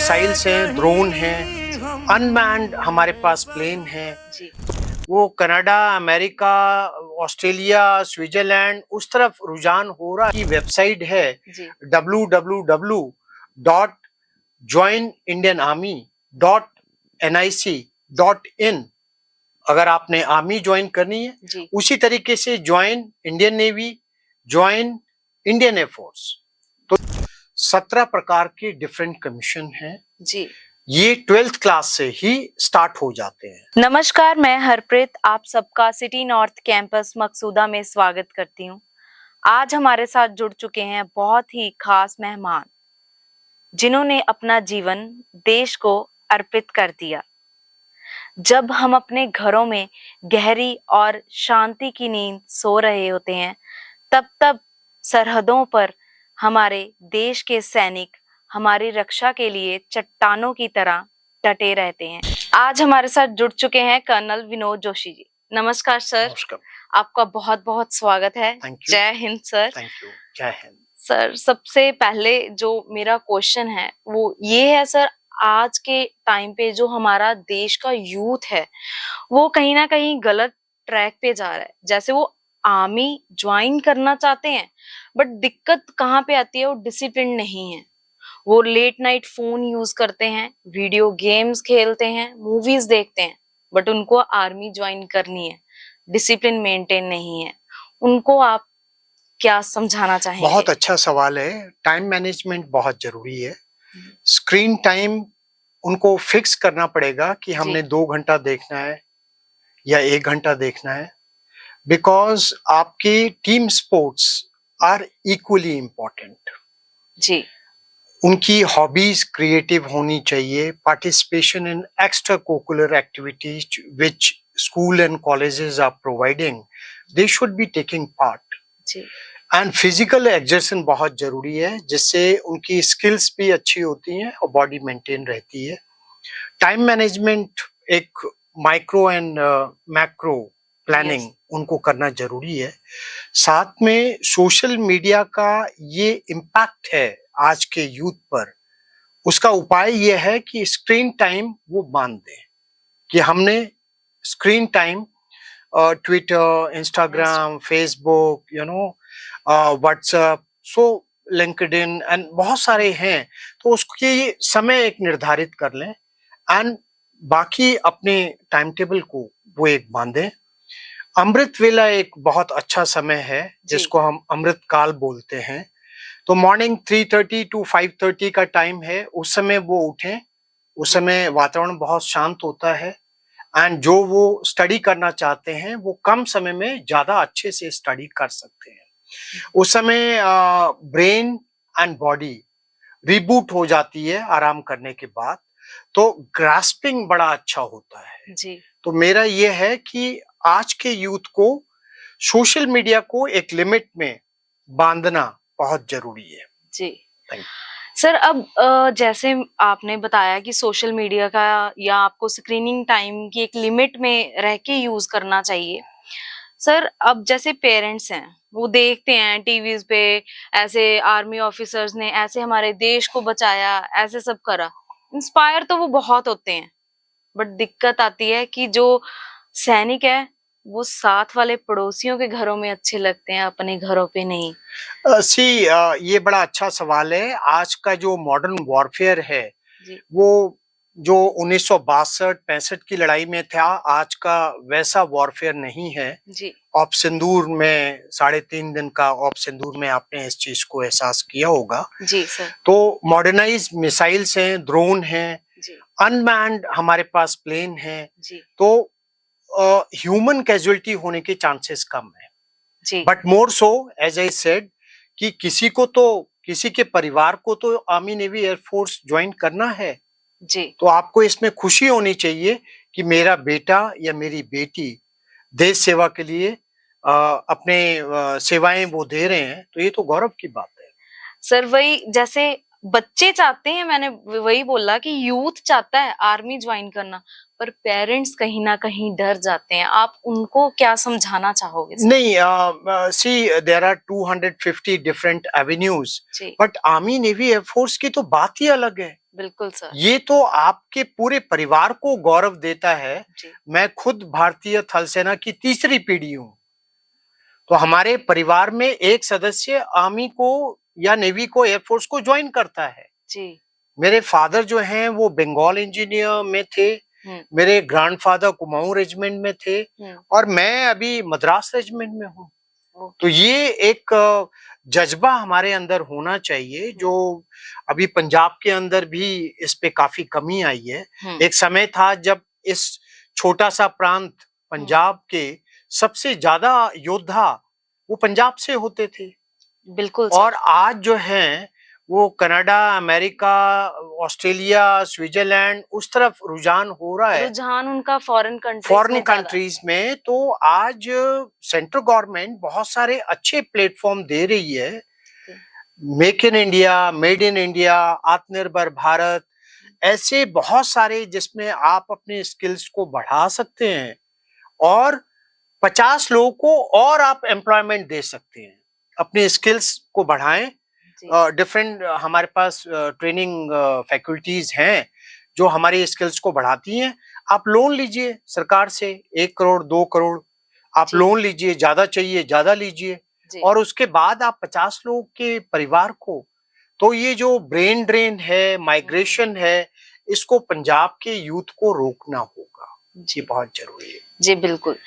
Missiles हैं, drone हैं, unmanned हमारे पास प्लेन हैं। जी वो कनाडा, अमेरिका, ऑस्ट्रेलिया, स्विट्जरलैंड उस तरफ रुझान हो रहा है। वेबसाइट है जी www.joinindianarmy.nic.in। अगर आपने आर्मी ज्वाइन करनी है, जी उसी तरीके से join Indian navy, join Indian air force. तो 17 प्रकार के डिफरेंट कमीशन हैं। जी। ये 12th क्लास से ही स्टार्ट हो जाते हैं। नमस्कार, मैं हरप्रीत आप सबका सिटी नॉर्थ कैंपस मकसूदा में स्वागत करती हूँ। आज हमारे साथ जुड़ चुके हैं बहुत ही खास मेहमान, जिन्होंने अपना जीवन देश को अर्पित कर दिया। जब हम अपने घरों में गहरी और शांति की नींद सो रहे होते हैं, तब सरहदों पर हमारे देश के सैनिक हमारी रक्षा के लिए चट्टानों की तरह डटे रहते हैं। आज हमारे साथ जुड़ चुके हैं कर्नल विनोद जोशी जी। नमस्कार सर। नमस्कार। आपका बहुत बहुत स्वागत है। जय हिंद सर। Thank you. जय हिंद सर, सबसे पहले जो मेरा क्वेश्चन है वो ये है सर, आज के टाइम पे जो हमारा देश का यूथ है वो कहीं ना कहीं गलत ट्रैक पे जा रहा है। जैसे वो आर्मी ज्वाइन करना चाहते हैं, बट दिक्कत कहाँ पे आती है, वो डिसिप्लिन नहीं है। वो लेट नाइट फोन यूज करते हैं, वीडियो गेम्स खेलते हैं, मूवीज देखते हैं, बट उनको आर्मी ज्वाइन करनी है, डिसिप्लिन मेंटेन नहीं है। उनको आप क्या समझाना चाहेंगे? बहुत अच्छा सवाल है। टाइम मैनेजमेंट बहुत जरूरी है। स्क्रीन टाइम उनको फिक्स करना पड़ेगा कि हमने 2 घंटा देखना है या 1 घंटा देखना है, बिकॉज आपकी team sports are equally important. जी उनकी हॉबीज क्रिएटिव होनी चाहिए। Participation in extra cocurricular activities which school and colleges are providing, they should be taking part. जी एंड फिजिकल एक्सर्शन बहुत जरूरी है, जिससे उनकी स्किल्स भी अच्छी होती हैं और बॉडी मेंटेन रहती है। टाइम मैनेजमेंट एक माइक्रो एंड मैक्रो प्लानिंग उनको करना जरूरी है। साथ में सोशल मीडिया का ये इम्पैक्ट है आज के यूथ पर, उसका उपाय ये है कि स्क्रीन टाइम वो बांध दें कि हमने screen time Twitter, Instagram, Facebook, WhatsApp, LinkedIn and बहुत सारे हैं, तो उसके समय एक निर्धारित कर लें एंड बाकी अपने टाइम टेबल को वो एक बांधें। अमृत वेला एक बहुत अच्छा समय है जिसको हम अमृत काल बोलते हैं। तो मॉर्निंग 3:30 टू 5:30 का टाइम है, उस समय वो उठें। उस समय वातावरण बहुत शांत होता है एंड जो वो स्टडी करना चाहते हैं वो कम समय में ज्यादा अच्छे से स्टडी कर सकते हैं। उस समय ब्रेन एंड बॉडी रिबूट हो जाती है आराम करने के बाद, तो ग्रास्पिंग बड़ा अच्छा होता है। जी तो मेरा ये है कि आज के यूथ को सोशल मीडिया को एक लिमिट में बांधना बहुत जरूरी है। जी थैंक यू। सर, अब जैसे आपने बताया कि सोशल मीडिया का या आपको स्क्रीनिंग टाइम की एक लिमिट में रह के यूज करना चाहिए। सर, अब जैसे पेरेंट्स हैं, वो देखते हैं टीवीज पे ऐसे आर्मी ऑफिसर्स ने ऐसे हमारे देश को बचाया, ऐसे सब करा, इंस्पायर तो वो बहुत होते हैं, बट दिक्कत आती है कि जो सैनिक है वो साथ वाले पड़ोसियों के घरों में अच्छे लगते हैं, अपने घरों पे नहीं। ये बड़ा अच्छा सवाल है। आज का जो मॉडर्न वॉरफेयर है जी वो जो 1962-65 की लड़ाई में था, आज का वैसा वॉरफेयर नहीं है। जी ऑप सिंदूर में 3.5 दिन का ऑप सिंदूर में आपने इस चीज को एहसास किया होगा। जी सर। तो मॉडर्नाइज मिसाइल्स हैं, ड्रोन हैं, जी अनमैन्ड हमारे पास प्लेन हैं, जी तो ह्यूमन कैजुअलिटी होने के चांसेस कम है। जी but more so as I said कि किसी के परिवार को तो आर्मी, नेवी, एयरफोर्स ज्वाइन करना है, जी तो आपको इसमें खुशी होनी चाहिए कि मेरा बेटा या मेरी बेटी देश सेवा के लिए अपने सेवाएं वो दे रहे हैं, तो ये तो गौरव की बात है। सर, वही जैसे बच्चे चाहते हैं, मैंने वही बोला कि यूथ चाहता है आर्मी ज्वाइन करना, पर पेरेंट्स कहीं ना कहीं डर जाते हैं। आप उनको क्या समझाना चाहोगे सर? नहीं, see there are 250 different avenues, जी बट आर्मी नेवी एयरफोर्स की तो बात ही अलग है। बिल्कुल सर। ये तो आपके पूरे परिवार को गौरव देता है। जी मैं खुद भारतीय थल सेना की तीसरी पीढ़ी हूँ, तो हमारे परिवार में एक सदस्य आर्मी को या नेवी को एयरफोर्स को ज्वाइन करता है। जी। मेरे फादर जो हैं वो बंगाल इंजीनियर में थे, हम्म मेरे ग्रैंडफादर कुमाऊं रेजिमेंट में थे, हम्म। और मैं अभी मद्रास रेजिमेंट में हूँ। तो ओके। ये एक जज्बा हमारे अंदर होना चाहिए, जो अभी पंजाब के अंदर भी इस पे काफी कमी आई है। एक समय था जब इस छोटा सा प्रांत पंजाब के सबसे ज्यादा योद्धा वो पंजाब से होते थे, बिल्कुल और सर। आज जो हैं वो कनाडा, अमेरिका, ऑस्ट्रेलिया, स्विट्जरलैंड उस तरफ रुझान हो रहा है, रुझान उनका फॉरेन कंट्रीज फॉरेन में ज्यादा है। कंट्रीज में। तो आज सेंट्रल गवर्नमेंट बहुत सारे अच्छे प्लेटफॉर्म दे रही है, जी make in India, made in India, आत्मनिर्भर भारत, ऐसे बहुत सारे जिसमें आप अपने स्किल्स को बढ़ा सकते हैं और 50 लोगों को और आप एम्प्लॉयमेंट दे सकते हैं। अपने स्किल्स को बढ़ाएं। जी डिफरेंट हमारे पास ट्रेनिंग फैकल्टीज हैं जो हमारी स्किल्स को बढ़ाती हैं। आप लोन लीजिए सरकार से, 1 करोड़ 2 करोड़ आप जी लोन लीजिए, ज्यादा चाहिए ज्यादा लीजिए, जी और उसके बाद आप 50 लोगों के परिवार को, तो ये जो ब्रेन ड्रेन है, माइग्रेशन है, इसको पंजाब के यूथ को रोकना होगा। ये जी बहुत जरूरी है। जी बिल्कुल।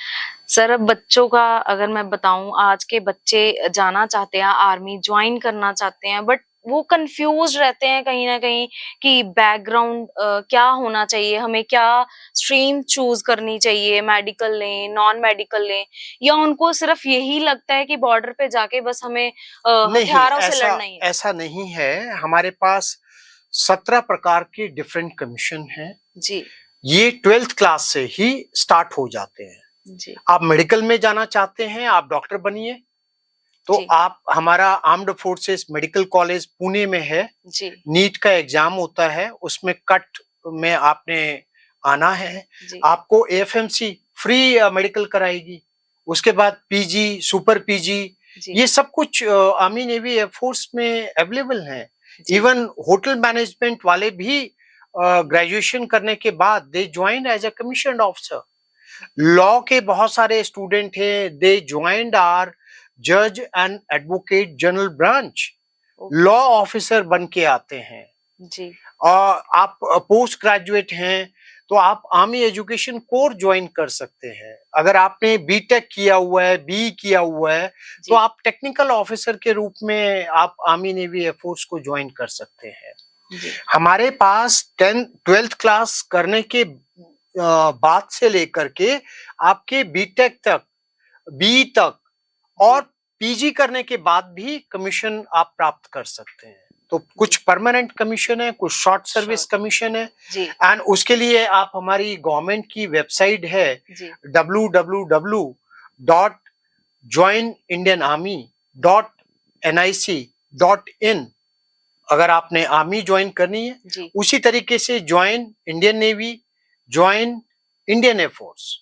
सर अब बच्चों का अगर मैं बताऊं, आज के बच्चे जाना चाहते हैं आर्मी, ज्वाइन करना चाहते हैं, बट वो कंफ्यूज रहते हैं कहीं ना कहीं कि बैकग्राउंड क्या होना चाहिए, हमें क्या स्ट्रीम चूज करनी चाहिए, मेडिकल लें नॉन मेडिकल लें, या उनको सिर्फ यही लगता है कि बॉर्डर पे जाके बस हमें नहीं, हथियारों से ऐसा लड़ना ही है। ऐसा नहीं है। हमारे पास 17 प्रकार के डिफरेंट कमीशन हैं। जी ये 12th क्लास से ही स्टार्ट हो जाते हैं। जी आप मेडिकल में जाना चाहते हैं, आप डॉक्टर बनिए, तो जी आप हमारा armed forces medical college Pune में है। जी नीट का एग्जाम होता है, उसमें कट में आपने आना है। जी आपको एएफएमसी फ्री मेडिकल कराएगी। उसके बाद पीजी, सुपर पीजी, जी ये सब कुछ आर्मी नेवी एयरफोर्स में अवेलेबल है। जी इवन होटल मैनेजमेंट वाले भी ग्रेजुएशन करने के बाद they join as a commissioned officer. Law के बहुत सारे स्टूडेंट हैं, दे ज्वाइंड आर जज and advocate general branch, okay. Law officer बन के आते हैं। जी और आप पोस्ट ग्रेजुएट हैं तो आप आर्मी एजुकेशन कोर ज्वाइन कर सकते हैं। अगर आपने बीटेक किया हुआ है, बी किया हुआ है, तो जी आप टेक्निकल ऑफिसर के रूप में आप आर्मी नेवी एयरफोर्स को ज्वाइन कर सकते हैं। जी हमारे पास 12th क्लास करने के बाद से लेकर के आपके बीटेक तक, बी तक, और पीजी करने के बाद भी कमीशन आप प्राप्त कर सकते हैं। तो कुछ परमानेंट कमीशन है, कुछ शॉर्ट सर्विस Short. कमीशन है, जी एंड उसके लिए आप हमारी गवर्नमेंट की वेबसाइट है जी www.joinindianarmy.nic.in। अगर आपने आर्मी ज्वाइन करनी है, जी उसी तरीके से join Indian navy, join Indian air force,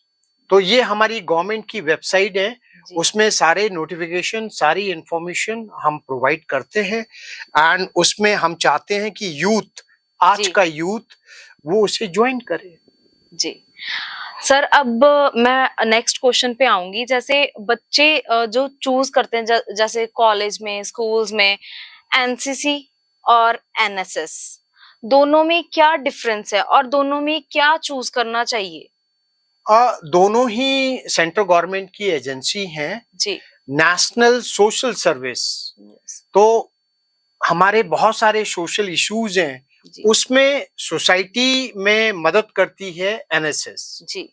तो ये हमारी गवर्नमेंट की वेबसाइट है। जी उसमें सारे नोटिफिकेशन, सारी इंफॉर्मेशन हम प्रोवाइड करते हैं, एंड उसमें हम चाहते हैं कि यूथ, आज जी का यूथ, वो उसे ज्वाइन करे। जी सर अब मैं नेक्स्ट क्वेश्चन पे आऊंगी। जैसे बच्चे जो चूज करते हैं जैसे कॉलेज में, स्कूल्स में, एनसीसी और एनएसएस, दोनों में क्या डिफरेंस है और दोनों में क्या चूज करना चाहिए? दोनों ही सेंट्रल गवर्नमेंट की एजेंसी हैं। जी नेशनल सोशल सर्विस, Yes. तो हमारे बहुत सारे सोशल इश्यूज हैं, जी उसमें सोसाइटी में मदद करती है एनएसएस। जी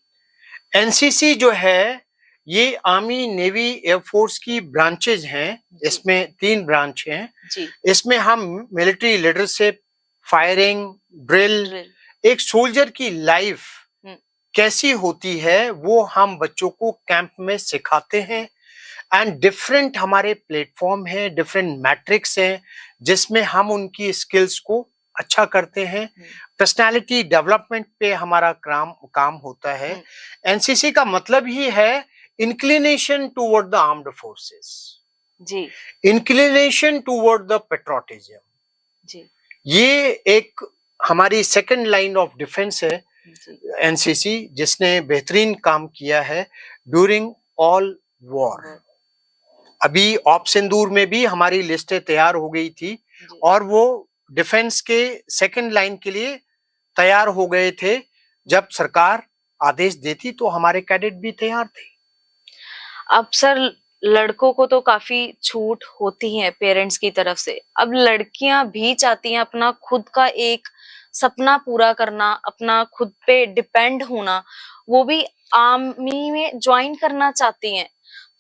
एनसीसी जो है ये आर्मी नेवी एयरफोर्स की ब्रांचेज हैं। जी इसमें 3 ब्रांच हैं। जी इसमें हम military leadership, firing, drill, drill. एक सोल्जर की लाइफ कैसी होती है वो हम बच्चों को कैंप में सिखाते हैं। एंड डिफरेंट हमारे प्लेटफॉर्म हैं, डिफरेंट मैट्रिक्स हैं जिसमें हम उनकी स्किल्स को अच्छा करते हैं। पर्सनालिटी डेवलपमेंट पे हमारा काम होता है। एनसीसी का मतलब ही है inclination toward the armed forces, जी इंक्लिनेशन टुवर्ड द पेट्रोटिज्म। जी ये एक हमारी सेकंड लाइन ऑफ डिफेंस है जी एनसीसी, जिसने बेहतरीन काम किया है ड्यूरिंग ऑल वॉर। अभी ऑप सिंदूर में भी हमारी लिस्टें तैयार हो गई थी जी और वो डिफेंस के सेकंड लाइन के लिए तैयार हो गए थे। जब सरकार आदेश देती तो हमारे कैडेट भी तैयार थे। अब सर लड़कों को तो काफी छूट होती है पेरेंट्स की तरफ से, अब लड़कियां भी चाहती हैं अपना खुद का एक सपना पूरा करना, अपना खुद पे डिपेंड होना, वो भी आर्मी में ज्वाइन करना चाहती हैं,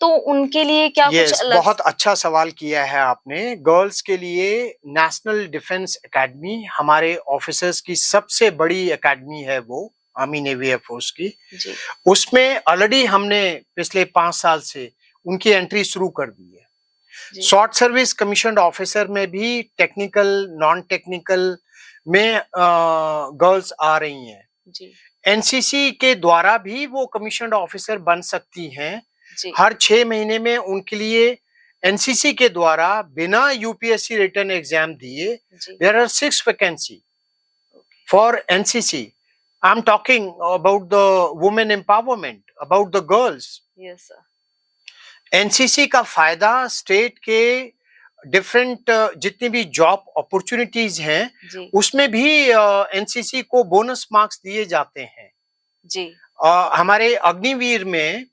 तो उनके लिए क्या कुछ यस, अलग? बहुत अच्छा सवाल किया है आपने। गर्ल्स के लिए नेशनल डिफेंस एकेडमी हमारे ऑफिसर्स की सबसे बड़ी एकेडमी है, वो आर्मी नेवी एयरफोर्स की। जी उसमें ऑलरेडी हमने पिछले 5 साल से उनकी एंट्री शुरू कर दी है। जी शॉर्ट सर्विस कमीशन्ड ऑफिसर में भी टेक्निकल, नॉन टेक्निकल में गर्ल्स आ रही हैं। जी एनसीसी के द्वारा भी वो कमीशन्ड ऑफिसर बन सकती हैं। जी हर 6 महीने में उनके लिए एनसीसी के द्वारा बिना यूपीएससी रिटन एग्जाम दिए जी there are 6 vacancy okay for NCC. I am talking about the women empowerment, about the girls. Yes sir NCC का फायदा स्टेट के डिफरेंट जितनी भी जॉब अपॉर्चुनिटीज हैं जी उसमें भी एनसीसी को बोनस मार्क्स दिए जाते हैं। जी हमारे अग्निवीर में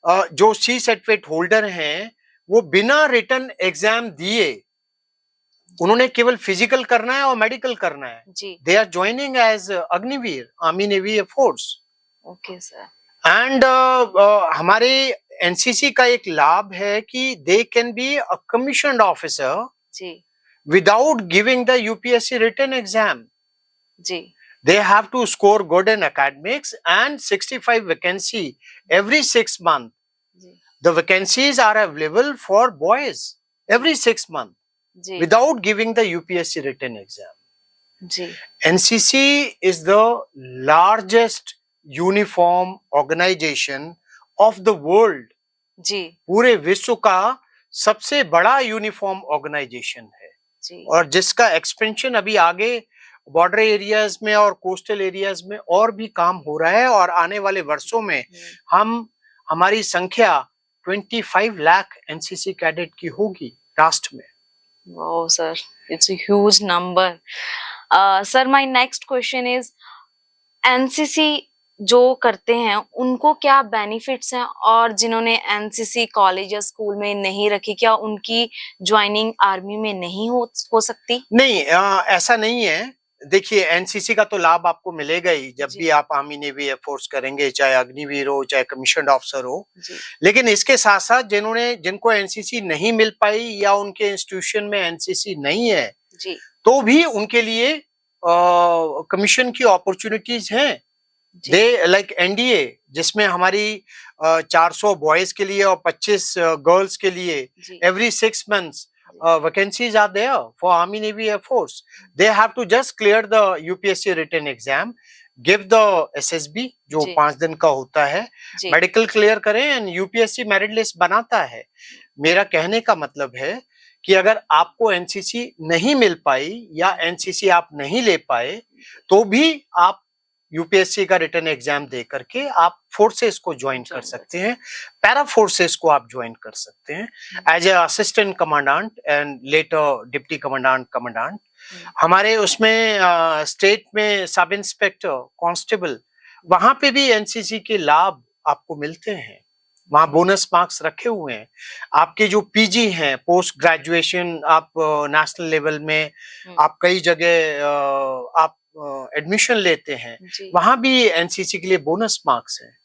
जो सी सर्टिफिकेट होल्डर हैं वो बिना रिटन एग्जाम दिए, उन्होंने केवल फिजिकल करना है और मेडिकल करना है, जी they are joining as Agniveer army navy air force. Okay sir and हमारे एनसीसी का एक लाभ है कि they can be a commissioned officer जी without giving the UPSC written exam. जी They have to score good in academics and 65 vacancy every 6 months. जी The vacancies are available for boys every 6 months जी without giving the UPSC written exam. जी NCC is the largest uniform organization of the world. जी पूरे विश्व का सबसे बड़ा uniform organisation है जी और जिसका एक्सपेंशन अभी आगे बॉर्डर एरियाज में और कोस्टल एरियाज में और भी काम हो रहा है और आने वाले वर्षों में हमारी संख्या 25 लाख एनसीसी कैडेट की होगी राष्ट्र में। Wow, sir, it's a huge number. Sir, my next question is, NCC जो करते हैं उनको क्या बेनिफिट्स हैं, और जिन्होंने एनसीसी कॉलेज या स्कूल में नहीं रखी, क्या उनकी ज्वाइनिंग आर्मी में नहीं हो सकती? नहीं, ऐसा नहीं है। देखिए, एनसीसी का तो लाभ आपको मिलेगा ही जब जी। भी आप आर्मी नेवी एयरफोर्स करेंगे, चाहे अग्निवीर हो, चाहे कमीशन्ड ऑफिसर हो। जी लेकिन इसके साथ साथ जिनको एनसीसी नहीं मिल पाई या उनके इंस्टीट्यूशन में एनसीसी नहीं है, जी तो भी उनके लिए कमीशन की अपॉर्चुनिटीज हैं। जी दे लाइक एनडीए, जिसमें हमारी 400 बॉयज के लिए और 25 गर्ल्स के लिए जी every 6 months vacancies are there for Army Navy Air Force. They have to just clear the UPSC written exam, give the SSB जो जी 5 दिन का होता है, जी मेडिकल क्लियर करें एंड यूपीएससी मेरिट लिस्ट बनाता है। मेरा कहने का मतलब है कि अगर आपको एनसीसी नहीं मिल पाई या एनसीसी आप नहीं ले पाए तो भी आप यूपीएससी का रिटर्न एग्जाम दे करके आप फोर्सेस को ज्वाइन कर सकते हैं, पैरा फोर्सेस को आप ज्वाइन कर सकते हैं as a assistant commandant and later deputy commandant. हमारे उसमें स्टेट में सब इंस्पेक्टर, कांस्टेबल, वहां पे भी एनसीसी के लाभ आपको मिलते हैं। वहां बोनस मार्क्स रखे हुए हैं। आपके जो पीजी हैं, पोस्ट ग्रेजुएशन, आप नेशनल लेवल में आप कई जगह आप एडमिशन लेते हैं, जी वहां भी एनसीसी के लिए बोनस मार्क्स हैं।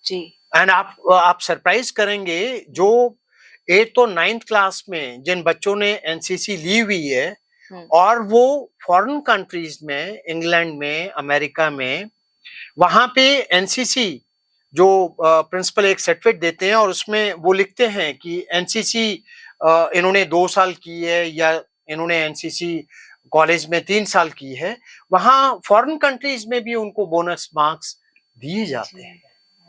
जी एंड आप सरप्राइज करेंगे, जो 8th और 9th क्लास में जिन बच्चों ने एनसीसी ली हुई है और वो फॉरेन कंट्रीज में, इंग्लैंड में, अमेरिका में, वहां पे एनसीसी जो प्रिंसिपल एक सर्टिफिकेट देते हैं और उसमें वो लिखते हैं कि एनसीसी इन्होंने 2 साल की है या इन्होंने एनसीसी कॉलेज में 3 साल की है, वहाँ फॉरेन कंट्रीज में भी उनको बोनस मार्क्स दिए जाते हैं।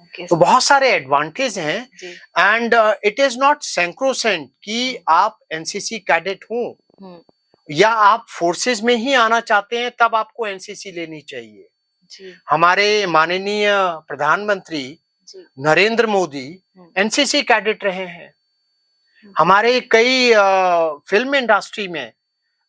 ओके तो बहुत सारे एडवांटेज हैं जी। एंड इट इज नॉट सैंक्रोसेंट कि आप एनसीसी कैडेट हो या आप फोर्सेस में ही आना चाहते हैं तब आपको एनसीसी लेनी चाहिए। जी हमारे माननीय प्रधानमंत्री जी नरेंद्र मोदी हम्म, एनसीसी कैडेट रहे हैं। हमारे कई फिल्म इंडस्ट्री में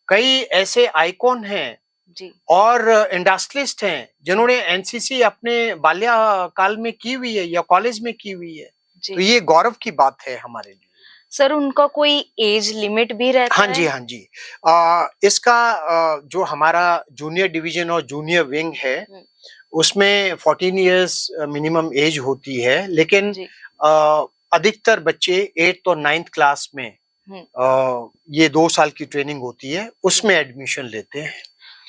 कई ऐसे आइकॉन हैं जी और इंडस्ट्रियलिस्ट हैं जिन्होंने एनसीसी अपने बाल्यकाल में की हुई है या कॉलेज में की हुई है। तो जी ये गौरव की बात है हमारे लिए। सर उनका कोई एज लिमिट भी रहता हाँ है? जी, हाँ जी। इसका जो हमारा जूनियर डिवीजन और जूनियर विंग है, हम्म, उसमें 14 इयर्स मिनिमम एज होती है, लेकिन जी अधिकतर बच्चे 8th और 9th क्लास में हम्म, ये 2 साल की ट्रेनिंग होती है, जी उसमें एडमिशन लेते हैं।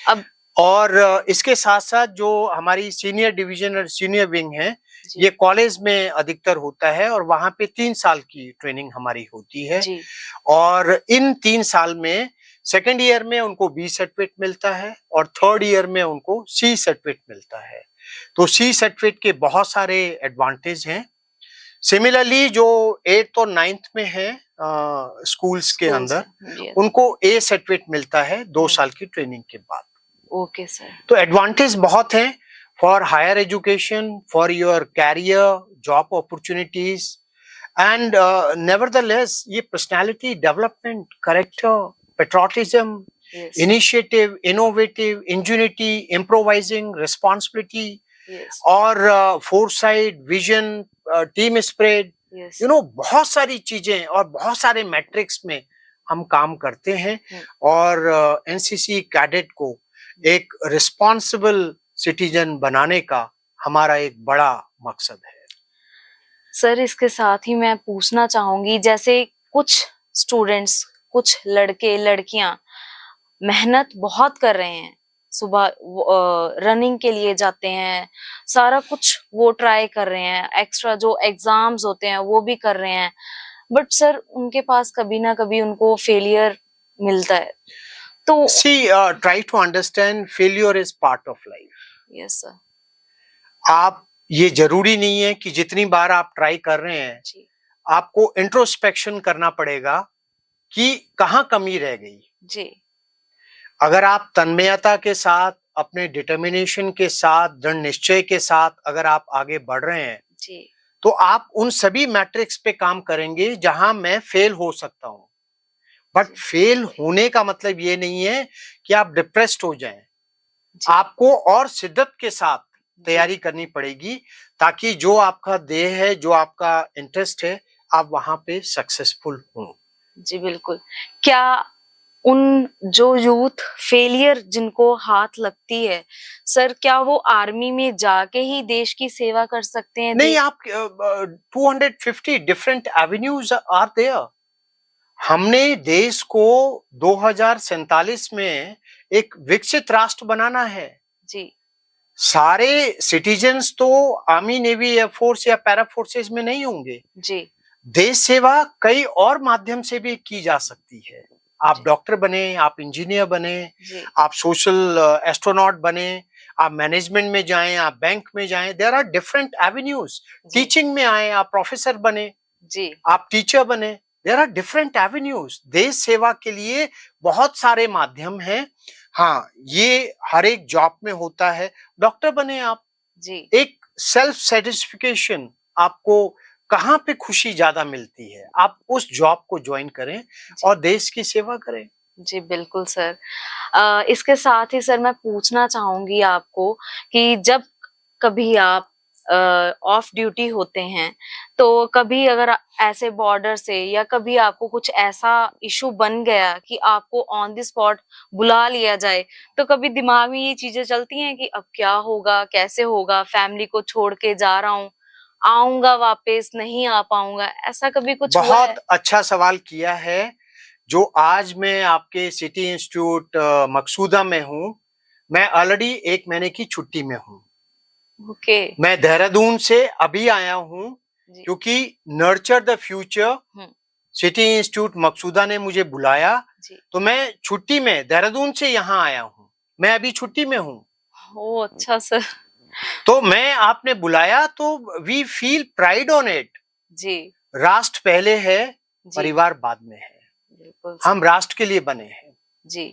अब और इसके साथ-साथ जो हमारी सीनियर डिवीजन और सीनियर विंग है, ये जी कॉलेज में अधिकतर होता है और वहाँ पे 3 साल की ट्रेनिंग हमारी होती है। जी और इन 3 साल में सेकंड ईयर में उनको बी सर्टिफिकेट मिलता है और थर्ड ईयर में उनको सी सर्टिफिकेट मिलता है। तो सी सर्टिफिकेट के बहुत सारे एडवांटेज हैं। सिमिलरली जो 8th और 9th में है स्कूल्स के स्कूल अंदर, से जी उनको ए सर्टिफिकेट मिलता है 2 हम्म, साल की ट्रेनिंग के बाद। ओके सर तो एडवांटेज बहुत हैं for higher education, for your career, job opportunities and nevertheless ये personality development, character, patriotism, yes initiative, innovative, ingenuity, improvising, responsibility yes और foresight, vision, team spirit, yes you know बहुत सारी चीजें और बहुत सारे मैट्रिक्स में हम काम करते हैं और एनसीसी कैडेट को एक रिस्पॉन्सिबल सिटीजन बनाने का हमारा एक बड़ा मकसद है। सर इसके साथ ही मैं पूछना चाहूंगी जैसे कुछ स्टूडेंट्स कुछ लड़के लड़कियां मेहनत बहुत कर रहे हैं सुबह रनिंग के लिए जाते हैं सारा कुछ वो ट्राई कर रहे हैं एक्स्ट्रा जो एग्जाम्स होते हैं वो भी कर रहे हैं बट सर उनके पास कभी ना कभी उनको फेलियर मिलता है तो See, try to understand failure is part of life. Yes sir आप ये जरूरी नहीं है कि जितनी बार आप ट्राई कर रहे हैं जी आपको इंट्रोस्पेक्शन करना पड़ेगा कि कहाँ कमी रह गई। जी अगर आप तन्मयता के साथ, अपने डिटर्मिनेशन के साथ, दृढ़ निश्चय के साथ अगर आप आगे बढ़ रहे हैं जी तो आप उन सभी मैट्रिक्स पे काम करेंगे जहां मैं फेल हो सकता हूं। बट जी फेल होने का मतलब ये नहीं है कि आप डिप्रेस्ड हो जाएं। जी आपको और शिद्दत के साथ जी तैयारी करनी पड़ेगी ताकि जो आपका ध्येय है, जो आपका इंटरेस्ट है, आप वहां पे सक्सेसफुल हों। जी बिल्कुल क्या उन जो यूथ फेलियर जिनको हाथ लगती है सर क्या वो आर्मी में जाके ही देश की सेवा कर सकते हैं नहीं, आप 250 डिफरेंट एवेन्यूज आर देयर। हमने देश को 2047 में एक विकसित राष्ट्र बनाना है। जी सारे सिटीजन्स तो आर्मी, नेवी, एयरफोर्स या पैरा फोर्सेस में नहीं होंगे। जी देश सेवा कई और माध्यम से भी की जा सकती है। आप जी डॉक्टर बने, आप इंजीनियर बने, जी आप सोशल एस्ट्रोनॉट बने, आप मैनेजमेंट में जाएं, आप बैंक में जाएं। There are different avenues. जी टीचिंग में आए, आप प्रोफेसर बने, जी आप टीचर बने। There are different avenues. देश सेवा के लिए बहुत सारे माध्यम हैं। हाँ, ये हर एक जॉब में होता है। डॉक्टर बने आप, जी एक सेल्फ सेटिस्फिकेशन आपको कहाँ पे खुशी ज्यादा मिलती है, आप उस जॉब को ज्वाइन करें जी और देश की सेवा करें। जी बिल्कुल सर इसके साथ ही सर मैं पूछना चाहूंगी आपको कि जब कभी आप ऑफ ड्यूटी होते हैं तो कभी अगर ऐसे बॉर्डर से या कभी आपको कुछ ऐसा इशू बन गया कि आपको ऑन द स्पॉट बुला लिया जाए तो कभी दिमाग में ये चीजें चलती हैं कि अब क्या होगा कैसे होगा फैमिली को छोड़ के जा रहा हूँ आऊंगा वापस नहीं आ पाऊंगा ऐसा कभी कुछ हुआ है? बहुत अच्छा सवाल किया है। जो आज मैं आपके सिटी इंस्टीट्यूट मकसूदा में हूँ, मैं ऑलरेडी 1 महीने की छुट्टी में हूँ। ओके। मैं देहरादून से अभी आया हूँ जी। क्योंकि nurture the future hmm. City institute Maqsooda ने मुझे बुलाया, जी। तो मैं छुट्टी में देहरादून से यहाँ आया हूँ। मैं अभी छुट्टी में हूँ। ओ अच्छा सर। तो मैं आपने बुलाया तो we feel pride on it. जी। राष्ट्र पहले है, जी। परिवार बाद में है। बिल्कुल हम सर। राष्ट्र के लिए बने हैं। जी।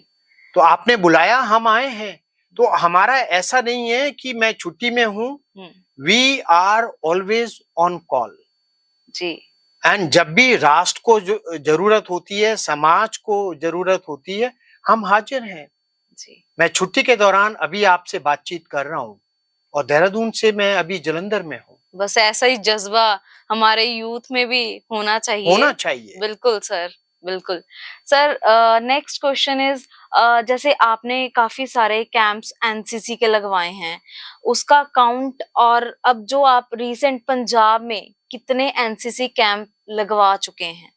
तो आपने बुलाया, हम आए हैं। तो हमारा ऐसा नहीं है कि मैं छुट्टी में हूँ। We are always on call. जी। एंड जब भी राष्ट्र को जो जरूरत होती है, समाज को जरूरत होती है, हम हाजिर हैं। जी। मैं छुट्टी के दौरान अभी आपसे बातचीत कर रहा हूँ और देहरादून से मैं अभी जलंधर में हूँ। बस ऐसा ही जज्बा हमारे यूथ में भी होना चाहिए। होना चाहिए। बिल्कुल सर, बिल्कुल। सर नेक्स्ट क्वेश्चन इज जैसे आपने काफ़ी सारे कैंप्स एनसीसी के लगवाए हैं, उसका काउंट और अब जो आप रिसेंट पंजाब में कितने एनसीसी कैंप लगवा चुके हैं?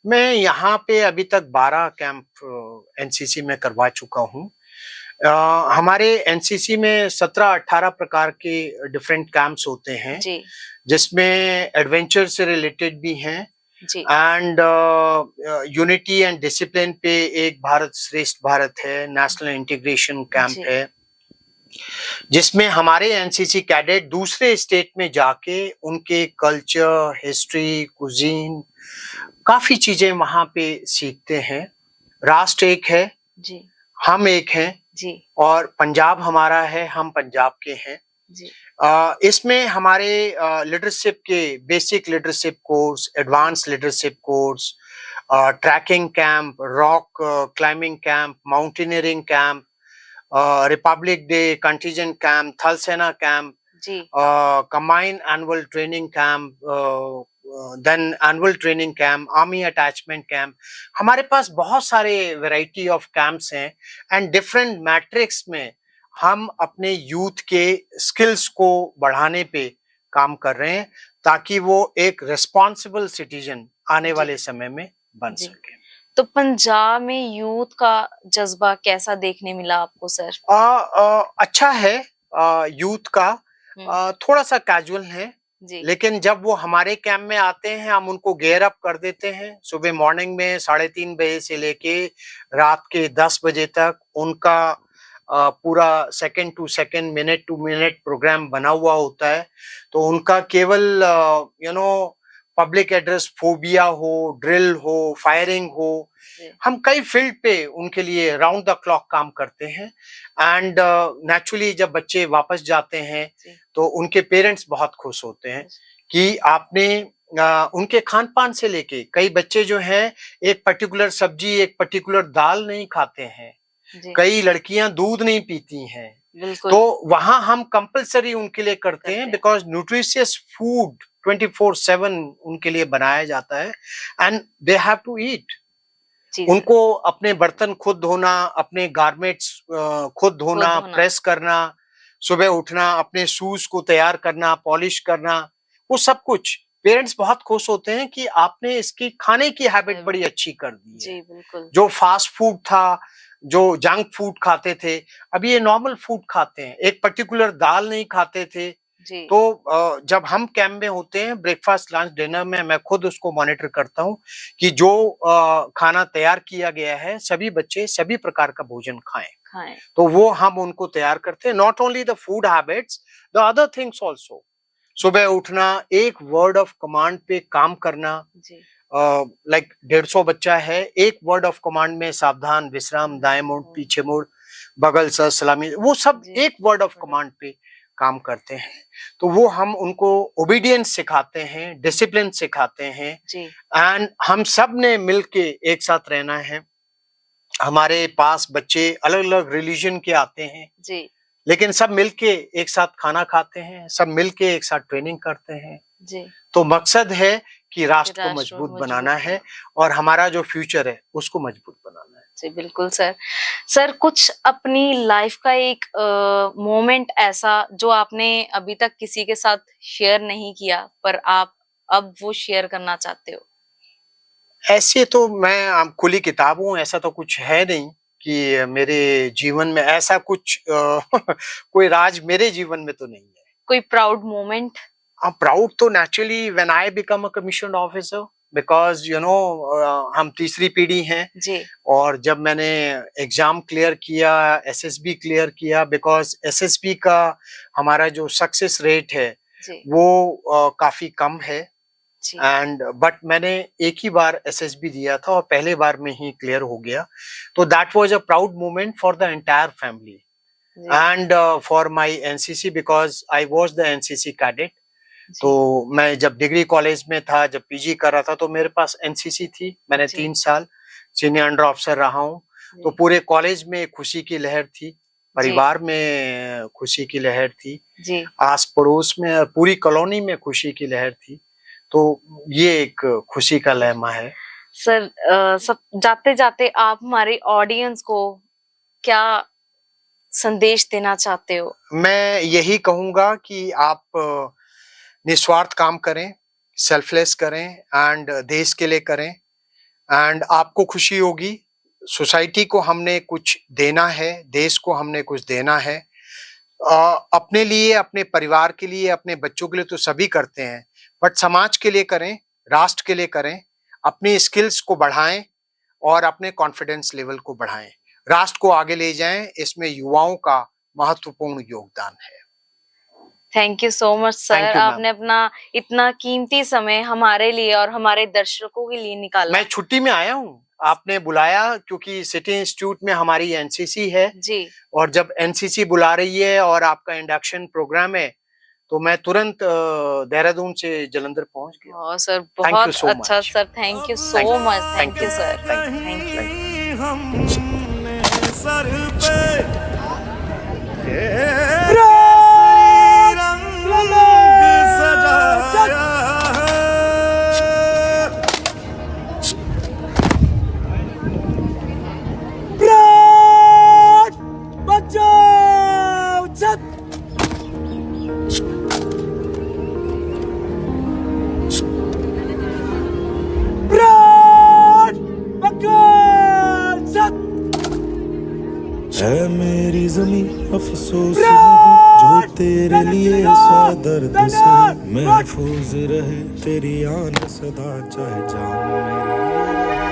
मैं यहाँ पे अभी तक 12 कैंप एनसीसी में करवा चुका हूँ। हमारे एनसीसी में 17-18 प्रकार के डिफरेंट कैंप्स होते हैं, जी। जिसमें एडवेंचर से रिलेटेड भी हैं जी। एंड यूनिटी एंड डिसिप्लिन पे एक भारत श्रेष्ठ भारत है, नेशनल इंटीग्रेशन कैंप जी। है, जिसमें हमारे एनसीसी कैडेट दूसरे स्टेट में जाके उनके कल्चर, हिस्ट्री, कुजीन, काफी चीजें वहां पे सीखते हैं। राष्ट्र एक है, जी। हम एक हैं, जी। और पंजाब हमारा है, हम पंजाब के हैं। जी। इसमें हमारे लीडरशिप के basic leadership course, advance leadership course, trekking camp, rock climbing camp, mountaineering camp, republic day contingent camp, थल सेना कैंप, जी। combined annual training camp, then annual training camp, army attachment camp. हमारे पास बहुत सारे वैरायटी ऑफ कैंप्स हैं and different matrix में हम अपने यूथ के स्किल्स को बढ़ाने पे काम कर रहे हैं, ताकि वो एक रिस्पॉन्सिबल सिटीजन आने जी। वाले समय में बन जी। सके। तो पंजाब में यूथ का जज्बा कैसा देखने मिला आपको सर? अच्छा है यूथ का, थोड़ा सा कैजुअल है, जी। लेकिन जब वो हमारे कैंप में आते हैं हम उनको गेयर अप कर देते हैं। सुबह मॉर्निंग में 3:30 बजे से लेके रात के 10 बजे तक उनका पूरा second to second, minute to minute programme बना हुआ होता है। तो उनका केवल पब्लिक एड्रेस फोबिया हो, ड्रिल हो, फायरिंग हो, हम कई फील्ड पे उनके लिए राउंड द क्लॉक काम करते हैं। एंड नेचुरली जब बच्चे वापस जाते हैं तो उनके पेरेंट्स बहुत खुश होते हैं कि आपने उनके खान पान से लेके, कई बच्चे जो हैं एक पर्टिकुलर सब्जी, एक पर्टिकुलर दाल नहीं खाते हैं, कई लड़कियां दूध नहीं पीती हैं, तो वहां हम कंपलसरी उनके लिए करते हैं, बिकॉज न्यूट्रिशियस फूड 24/7 उनके लिए बनाया जाता है and they have to eat. उनको अपने बर्तन खुद धोना, अपने गारमेंट्स खुद धोना, प्रेस करना, सुबह उठना, अपने शूज को तैयार करना, पॉलिश करना, वो सब कुछ पेरेंट्स बहुत खुश होते हैं कि आपने इसकी खाने की हैबिट बड़ी अच्छी कर दी है। जी, बिल्कुल। जो फास्ट फूड था, जो जंक फूड खाते थे, अभी ये नॉर्मल फूड खाते हैं। एक पर्टिकुलर दाल नहीं खाते थे। तो जब हम कैंप में होते हैं, ब्रेकफास्ट, लंच, डिनर में मैं खुद उसको मॉनिटर करता हूँ कि जो खाना तैयार किया गया है सभी बच्चे सभी प्रकार का भोजन खाएं। तो वो हम उनको तैयार करते हैं। Not only the food habits, the other things also. सुबह उठना, एक वर्ड ऑफ कमांड पे काम करना, लाइक 150 बच्चा है, एक वर्ड ऑफ कमांड में सावधान, विश्राम, दाएं मुड़, पीछे मुड़, बगल सर, सलामी, वो सब एक वर्ड ऑफ कमांड पे काम करते हैं। तो वो हम उनको ओबीडियंस सिखाते हैं, डिसिप्लिन सिखाते हैं एंड हम सब ने मिलके एक साथ रहना है। हमारे पास बच्चे अलग अलग रिलीजन के आते हैं जी, लेकिन सब मिलके एक साथ खाना खाते हैं, सब मिलके एक साथ ट्रेनिंग करते हैं जी। तो मकसद है कि राष्ट्र को मजबूत बनाना है और हमारा जो फ्यूचर है उसको मजबूत बनाना है। जी बिल्कुल सर। सर कुछ अपनी लाइफ का एक मोमेंट ऐसा जो आपने अभी तक किसी के साथ शेयर नहीं किया पर आप अब वो शेयर करना चाहते हो? ऐसे तो मैं खुली किताब हूँ, ऐसा तो कुछ है नहीं कि मेरे जीवन में ऐसा कुछ कोई राज मेरे जीवन में तो नहीं है। कोई प्राउड मोमेंट? प्राउड तो naturally when I become a commissioned officer, because हम तीसरी पीढ़ी हैं। जी। और जब मैंने एग्जाम क्लियर किया, एसएसबी क्लियर किया, बिकॉज एसएसबी का हमारा जो सक्सेस रेट है जी। वो काफी कम है। जी। एंड बट मैंने एक ही बार एसएसबी दिया था और पहले बार में ही क्लियर हो गया। तो that was a proud moment for the entire family जी। And for my NCC, because I was the NCC cadet. तो मैं जब डिग्री कॉलेज में था, जब पीजी कर रहा था, तो मेरे पास एनसीसी थी। मैंने जी। 3 साल सीनियर अंडर ऑफिसर रहा हूँ। तो जी। पूरे कॉलेज में खुशी की लहर थी, जी। परिवार में खुशी की लहर थी, जी। आस पड़ोस में और पूरी कॉलोनी में खुशी की लहर थी। तो ये एक खुशी का लहमा है। सर, सब जाते जाते आप हमारे ऑडियंस को क्या संदेश देना चाहते हो? मैं यही कहूंगा कि आप निस्वार्थ काम करें, सेल्फलेस करें एंड देश के लिए करें एंड आपको खुशी होगी। सोसाइटी को हमने कुछ देना है, देश को हमने कुछ देना है। अपने लिए, अपने परिवार के लिए, अपने बच्चों के लिए तो सभी करते हैं, बट समाज के लिए करें, राष्ट्र के लिए करें, अपनी स्किल्स को बढ़ाएं और अपने कॉन्फिडेंस लेवल को बढ़ाएं, राष्ट्र को आगे ले जाएं। इसमें युवाओं का महत्वपूर्ण योगदान है। Thank you so much sir, thank you ma'am. आपने अपना इतना कीमती समय हमारे लिए और हमारे दर्शकों के लिए निकाला। मैं छुट्टी में आया हूँ, आपने बुलाया क्योंकि सिटी इंस्टीट्यूट में हमारी एनसीसी है जी। और जब एनसीसी बुला रही है और आपका इंडक्शन प्रोग्राम है, तो मैं तुरंत देहरादून से जलंधर पहुंच गया। सर Thank you बहुत so अच्छा much. Sir, thank you so Thank you. Much, Thank thank you you. Sir, Thank you. Thank you. हमने सर पे ये रंग सजाया है। बचाओ छत। है मेरी ज़मीं अफसोस नहीं जो तेरे लिए सौ दर्द से महफूज रहे तेरी आन सदा चाहे जान मेरी।